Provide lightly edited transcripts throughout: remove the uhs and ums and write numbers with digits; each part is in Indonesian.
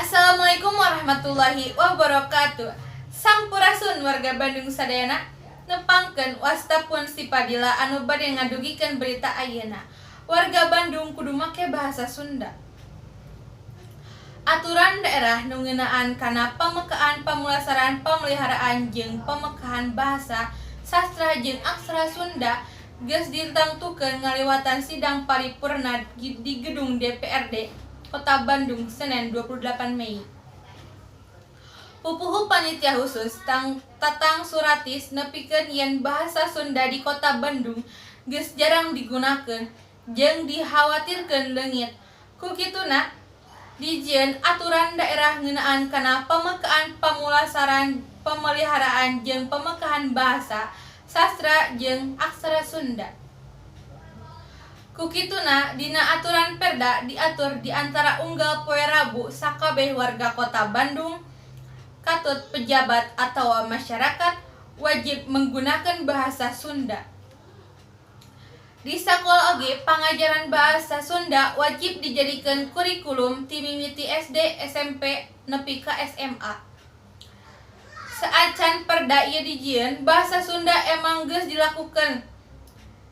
Assalamualaikum warahmatullahi wabarakatuh. Sampurasun warga Bandung sadayana nepangkeun wastapun si Padilla anu bade ngadugikeun berita ayeuna. Warga Bandung kudu make bahasa Sunda. Aturan daerah nu ngeunaan kana pamekaan pamulasaran pameliharaan jeung pamekahan bahasa sastra jeung aksara Sunda geus ditangtukeun ngaliwatan sidang paripurna di gedung DPRD Kota Bandung Senin 28 Mei. Pupuhu panitia khusus Tatang Suratis nepikeun yen bahasa Sunda di Kota Bandung geus jarang digunakeun jeung dikhawatirkeun leungit. Ku kituna dijieun aturan daerah ngeunaan kana pamekaan pamulasaran pemeliharaan jeung pamekahan bahasa sastra jeung aksara Sunda. Kukituna dina aturan Perda diatur di antara unggal poe Rabu sakabeh warga Kota Bandung, katut pejabat atawa masyarakat wajib menggunakan bahasa Sunda. Di sakola oge pangajaran bahasa Sunda wajib dijadikan kurikulum ti mimiti SD, SMP, nepi ka SMA. Saacan Perda ieu dijieun, bahasa Sunda emang geus dilakukeun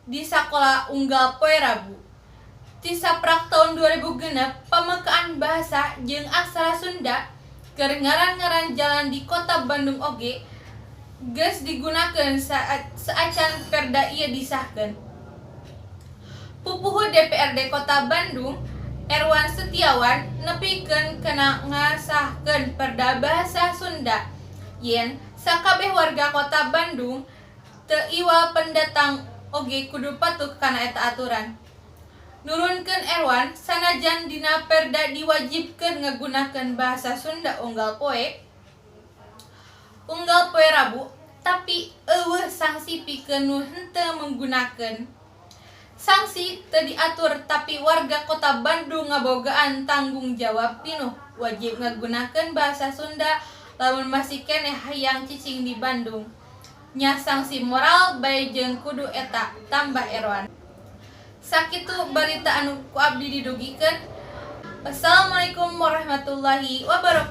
di sakola unggal poe Rabu. Ti saprak tahun 2006 pamekaan bahasa jeung aksara Sunda keur ngaran-ngaran jalan di Kota Bandung oge geus digunakeun saacan Perda ieu disahkeun. Pupuhu DPRD Kota Bandung Erwan Setiawan nepikeun kana ngasahkeun Perda bahasa Sunda yen sakabeh warga Kota Bandung teu iwal pendatang oge kudu patuh kana eta aturan. Nurunkeun Erwan, sanajan dina Perda diwajibkeun ngagunakeun bahasa Sunda unggal poe Rabu, tapi eueuh sanksi pikeun nu henteu menggunakeun. Sanksi teu diatur tapi warga Kota Bandung ngabogaan tanggung jawab pinuh wajib ngagunakeun bahasa Sunda lamun masih keneh hayang cicing di Bandung. Nya sanksi moral bae jeung kudu eta, tambah Erwan. Sakitu barita anu ku abdi didugikeun. Wassalamualaikum warahmatullahi wabarakatuh.